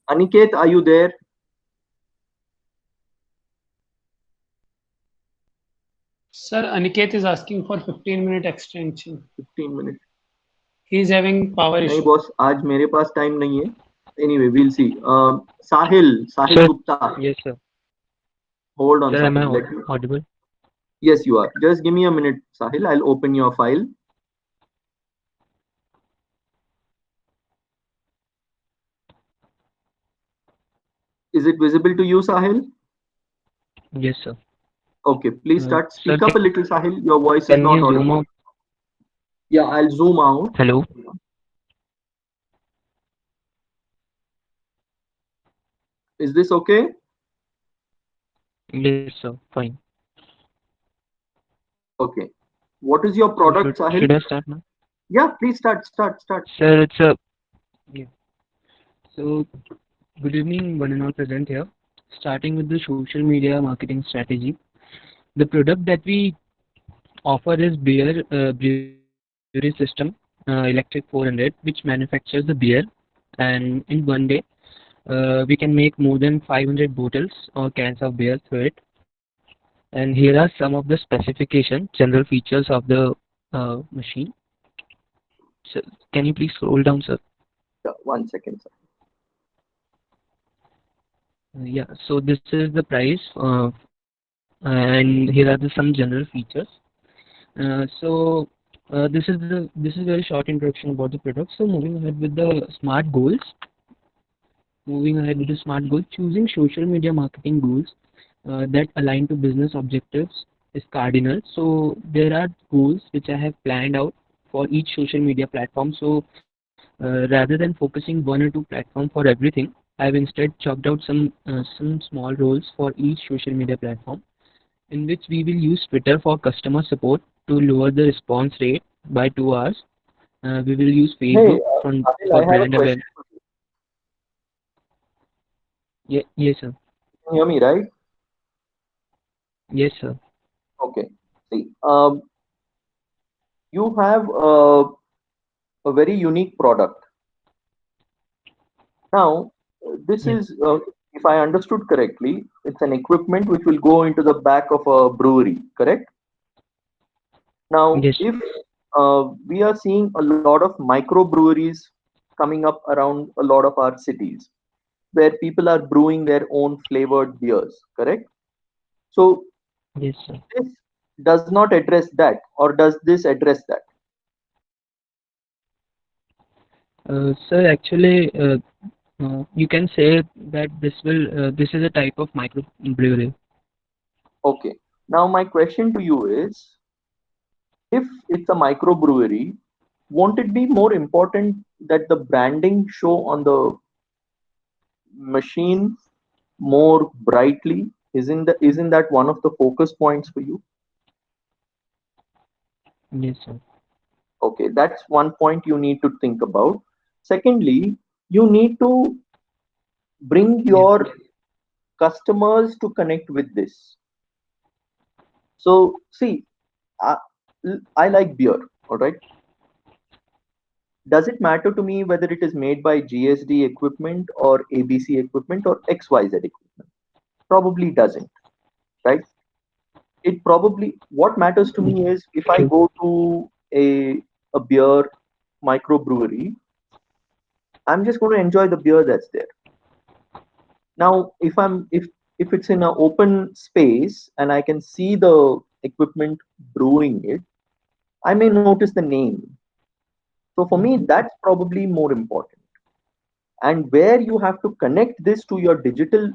Aniket, are you there? Sir, Aniket is asking for 15-minute extension. 15 minutes. He is having power नहीं issue. Boss आज मेरे पास time नहीं है. Anyway, we'll see. Sahil Sir, Gupta. yes, sir. Hold on, Sir, am I Sahil. Let me. audible? Yes, you are. Just give me a minute, Sahil. I'll open your file. Is it visible to you, Sahil? Yes, sir. Okay, please start. Sir, Speak up a little, Sahil. Your voice is can not you zoom audible. out? Yeah, I'll zoom out. Hello? Is this okay? Yes, sir. Fine. Okay. What is your So product, should Sahil? I start now? Yeah, please start. Sir, it's a yeah. So good evening, one and all present here. Starting with the social media marketing strategy. The product that we offer is beer brewery system, electric 400, which manufactures the beer, and in one day we can make more than 500 bottles or cans of beer through it. And here are some of the specification, general features of the machine. So can you please scroll down, sir? Yeah, 1 second, sir. Yeah, so this is the price, and here are some general features. This is very short introduction about the product. So moving ahead with the smart goals, choosing social media marketing goals that align to business objectives is cardinal. So there are goals which I have planned out for each social media platform. So rather than focusing one or two platform for everything, I've instead chalked out some small roles for each social media platform, in which we will use Twitter for customer support to lower the response rate by 2 hours. We will use Hey, Facebook Sahil, for I have a brand question. awareness. Yeah, yes, sir. Can you hear me, right? Yes, sir. Okay. See, you have a very unique product. Now, this Yes. is If I understood correctly, it's an equipment which will go into the back of a brewery, correct? Now, Yes. if we are seeing a lot of microbreweries coming up around a lot of our cities where people are brewing their own flavored beers, correct? So, Yes, sir. this does not address that, or does this address that? Sir, actually, you can say that this is a type of microbrewery. Okay. Now, my question to you is, if it's a microbrewery, won't it be more important that the branding show on the machine more brightly? Isn't that one of the focus points for you? Yes, sir. Okay, that's one point you need to think about. Secondly, you need to bring Yeah. your customers to connect with this. So, see, I, I like beer, all right? Does it matter to me whether it is made by GSD equipment or ABC equipment or XYZ equipment? Probably doesn't, right? It probably, what matters to me is if I True. go to a beer microbrewery, I'm just going to enjoy the beer that's there. Now, if it's in an open space and I can see the equipment brewing it, I may notice the name. So for me, that's probably more important. And where you have to connect this to your digital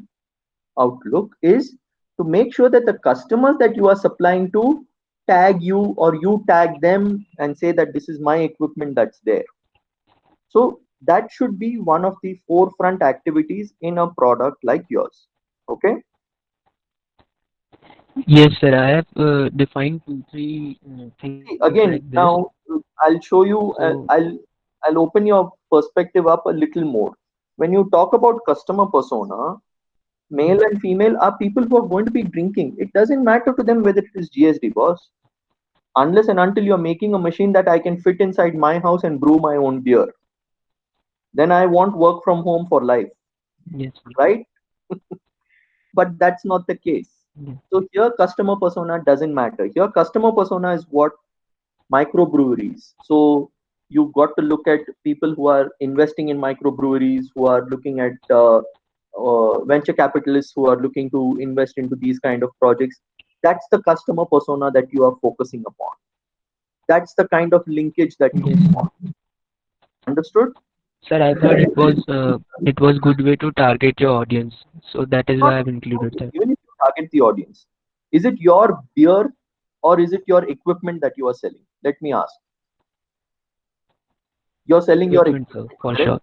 outlook is to make sure that the customers that you are supplying to tag you or you tag them and say that this is my equipment that's there. So that should be one of the forefront activities in a product like yours. Okay. Yes, sir. I have defined two, three things See, like again, this. now I'll show you, So, I'll open your perspective up a little more. When you talk about customer persona, male and female are people who are going to be drinking. It doesn't matter to them whether it is GSD, boss. Unless and until you're making a machine that I can fit inside my house and brew my own beer, then I want work from home for life, yes, sir. right? But that's not the case. Yeah. So here, customer persona doesn't matter. Here, customer persona is what microbreweries. So you've got to look at people who are investing in microbreweries, who are looking at venture capitalists who are looking to invest into these kind of projects. That's the customer persona that you are focusing upon. That's the kind of linkage that you Yes, sir. want. Understood? Sir, I thought it was good way to target your audience. So that is Not why I've included that. even if you target the audience. Is it your beer or is it your equipment that you are selling? Let me ask. You're selling your Equipment, sir, equipment, for correct? sure.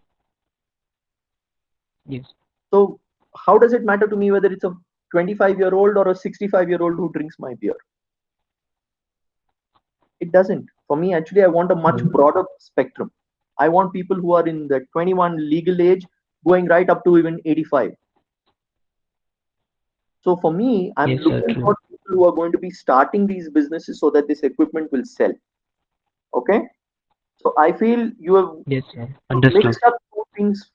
Yes. So how does it matter to me whether it's a 25-year-old or a 65-year-old who drinks my beer? It doesn't. For me, actually, I want a much broader spectrum. I want people who are in the 21 legal age going right up to even 85. So for me, I'm Yes, sir, looking true. for people who are going to be starting these businesses so that this equipment will sell. Okay. So I feel Yes, sir. you've Understood. mixed up two things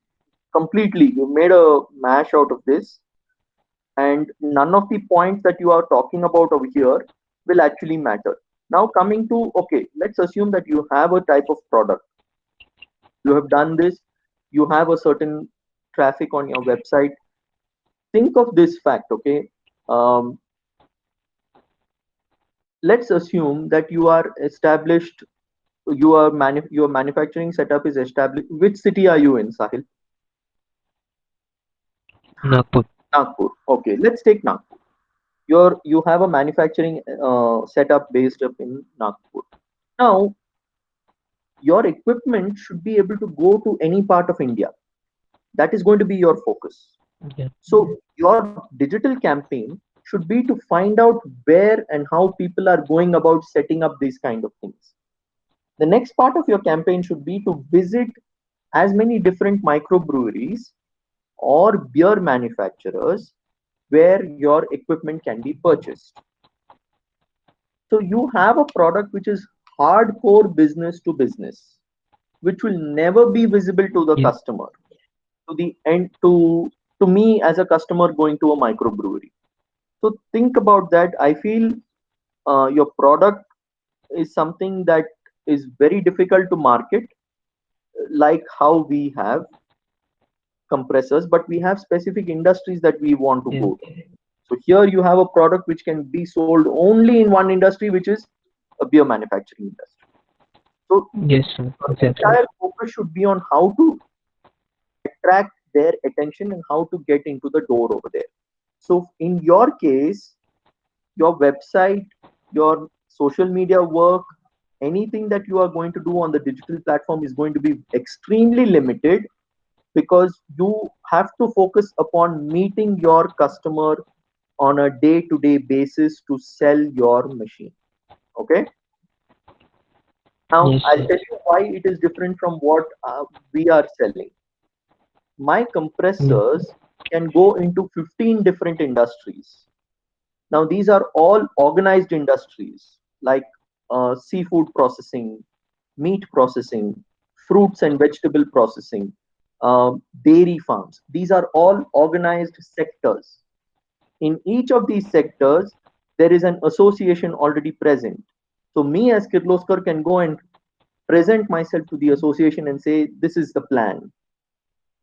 completely. You made a mash out of this, and none of the points that you are talking about over here will actually matter. Now, coming to, okay, let's assume that you have a type of product. You have done this, you have a certain traffic on your website. Think of this fact, okay? Um, let's assume that you are established, your manufacturing setup is established. Which city are you in, Sahil? Nagpur. Nagpur. Okay, let's take Nagpur. You have a manufacturing setup based up in Nagpur. Now, your equipment should be able to go to any part of India. That is going to be your focus. Yeah. So your digital campaign should be to find out where and how people are going about setting up these kind of things. The next part of your campaign should be to visit as many different microbreweries or beer manufacturers where your equipment can be purchased. So you have a product which is hardcore business to business, which will never be visible to the Yeah. customer, to the end, to to me as a customer going to a microbrewery. So think about that. I feel your product is something that is very difficult to market, like how we have compressors, but we have specific industries that we want to Yeah. go to. So here you have a product which can be sold only in one industry, which is a beer manufacturing industry. So Yes, sir. your Exactly. entire focus should be on how to attract their attention and how to get into the door over there. So in your case, your website, your social media work, anything that you are going to do on the digital platform is going to be extremely limited, because you have to focus upon meeting your customer on a day-to-day basis to sell your machine. Okay. Now Yes, I'll sir. tell you why it is different from what we are selling. My Yeah. compressors can go into 15 different industries. Now these are all organized industries like seafood processing, meat processing, fruits and vegetable processing, dairy farms. These are all organized sectors. In each of these sectors, there is an association already present. So me as Kirloskar can go and present myself to the association and say, this is the plan.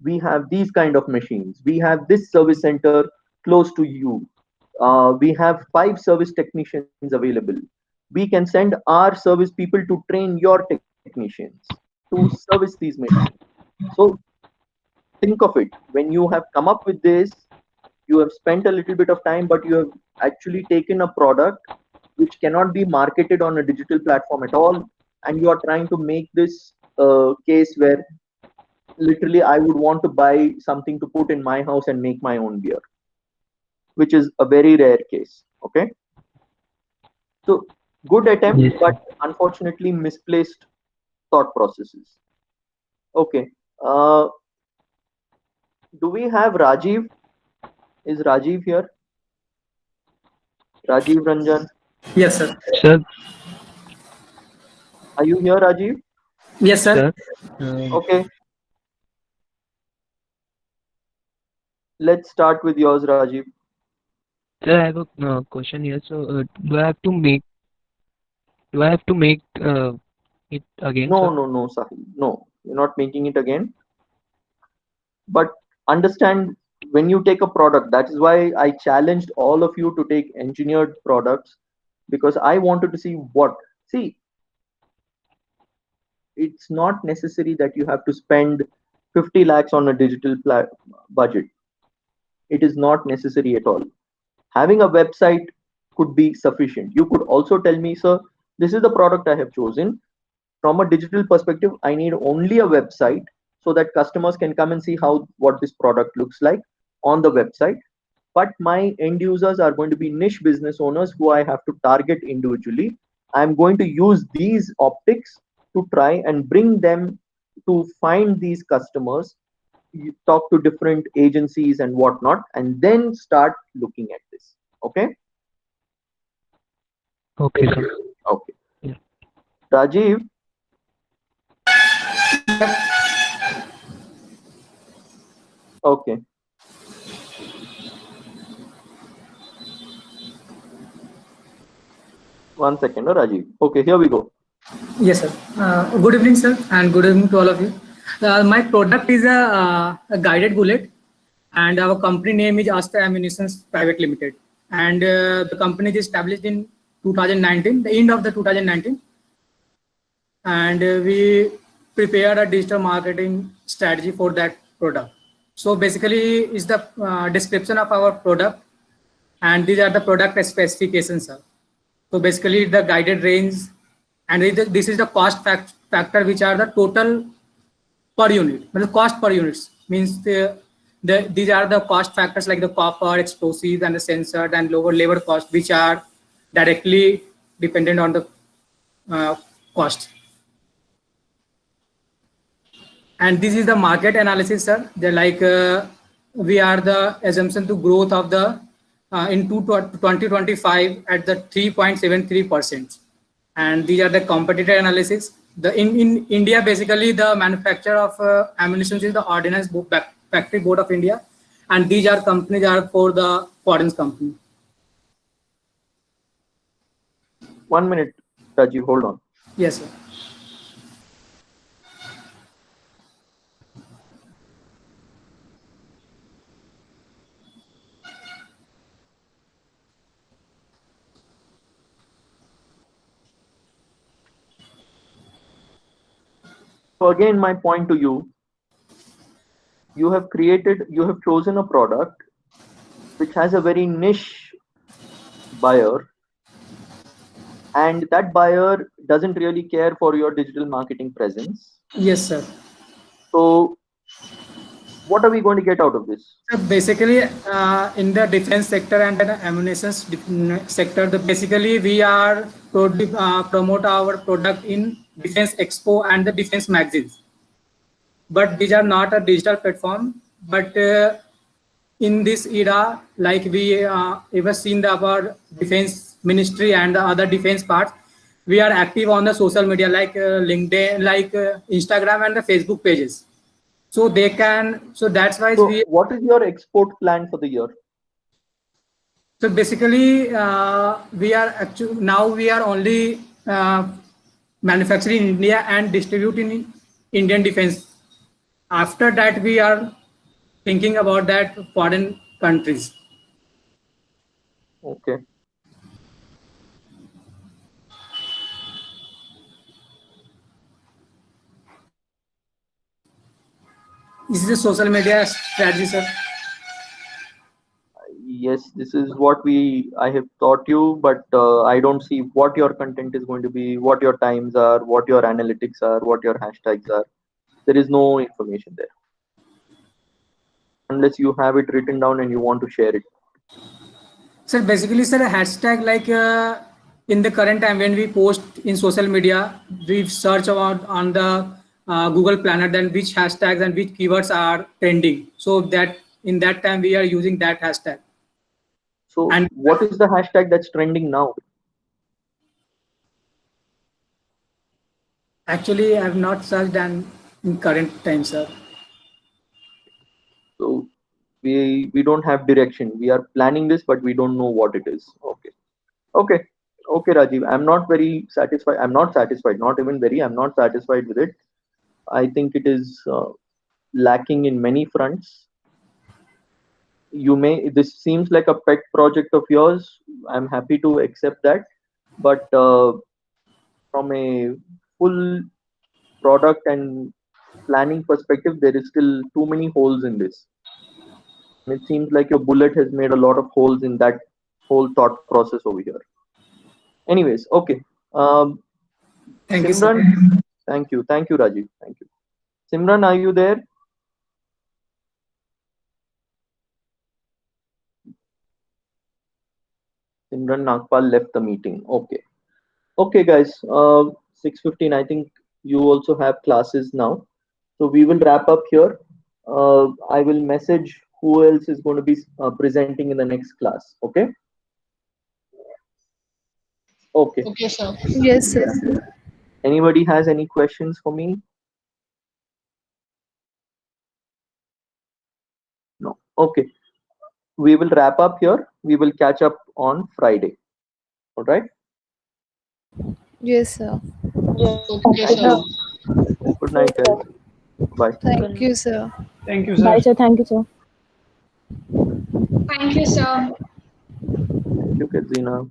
We have these kind of machines. We have this service center close to you. We have 5 service technicians available. We can send our service people to train your technicians to service these machines. So think of it. When you have come up with this, you have spent a little bit of time, but you have actually taken a product which cannot be marketed on a digital platform at all, and you are trying to make this case where literally I would want to buy something to put in my house and make my own beer, which is a very rare case. Okay. So good attempt, Yes, but sir. unfortunately misplaced thought processes. Okay. Uh, do we have Rajiv? Is Rajiv here? Rajiv Ranjan? Yes, sir. Sir, Are you here, Rajiv? Yes, sir. sir, Okay. Let's start with yours, Rajiv. sir, I have a question here. So, do I have to make it again, No, sir? no, no, Sahil. No, you're not making it again. But understand, when you take a product, that is why I challenged all of you to take engineered products, because I wanted to see what. See, it's not necessary that you have to spend 50 lakhs on a digital budget. It is not necessary at all. Having a website could be sufficient. You could also tell me, sir, this is the product I have chosen. From a digital perspective, I need only a website so that customers can come and see how what this product looks like on the website. But my end users are going to be niche business owners who I have to target individually. I'm going to use these optics to try and bring them to find these customers, you talk to different agencies and whatnot, and then start looking at this. Okay. Okay, sir. Okay. Yeah. Rajiv. Okay. One second, Rajiv. Okay, here we go. Yes, sir. Good evening, sir, and good evening to all of you. My product is a guided bullet, and our company name is Asta Ammunitions Private Limited. And the company is established in 2019, the end of the 2019. And we prepared a digital marketing strategy for that product. So basically, is the description of our product, and these are the product specifications, sir. So basically the guided range, and this is the cost factor, which are the total per unit. But the cost per units means these are the cost factors like the copper, explosives, and the sensor and lower labor cost, which are directly dependent on the cost. And this is the market analysis, sir. They're like we are the assumption to growth of the in 2025 at the 3.73%. And these are the competitor analysis. The in India, basically the manufacturer of ammunition is the Ordnance Factory Board of India, and these are companies are for the foreign company. 1 minute, Rajiv, hold on. Yes, sir. So again, my point to you, you have chosen a product which has a very niche buyer, and that buyer doesn't really care for your digital marketing presence. Yes, sir. So what are we going to get out of this? So basically, in the defense sector and the ammunition sector, basically we are promote our product in defense expo and the defense magazines. But these are not a digital platform. But in this era, like we ever seen our defense ministry and the other defense parts, we are active on the social media like LinkedIn, like Instagram and the Facebook pages. So they can. So that's why So what is your export plan for the year? So basically, we are actually now we are only manufacturing in India and distributing in Indian defense. After that, we are thinking about that foreign countries. Okay. This is a social media strategy, sir. Yes, this is what I have taught you, but I don't see what your content is going to be, what your times are, what your analytics are, what your hashtags are. There is no information there unless you have it written down and you want to share it. Sir, basically, sir, a hashtag like in the current time when we post in social media, we search about on the Google Planner, then which hashtags and which keywords are trending. So that in that time we are using that hashtag. So what is the hashtag that's trending now? Actually, I have not searched and in current time, sir. So we don't have direction. We are planning this, but we don't know what it is. Okay, Rajiv. I'm not very satisfied. I'm not satisfied. Not even very. I'm not satisfied with it. I think it is lacking in many fronts. This seems like a pet project of yours. I'm happy to accept that, but from a full product and planning perspective, there is still too many holes in this. And it seems like your bullet has made a lot of holes in that whole thought process over here. Anyways, okay. Thank you, Simran, sir. thank you, Rajiv, thank you. Simran, are you there? Simran Nagpal left the meeting. Okay, guys. 6:15. I think you also have classes now, so we will wrap up here. I will message who else is going to be presenting in the next class. Okay. Okay. Okay, sir. Yes, sir. Anybody has any questions for me? No. Okay. We will wrap up here. We will catch up on Friday. All right. Yes, sir. Okay, Thank sir. you. Good night, guys. Bye. Thank you, sir. Thank you, sir. Bye, sir. Thank you, sir. Thank you, sir. Thank you, Katrina.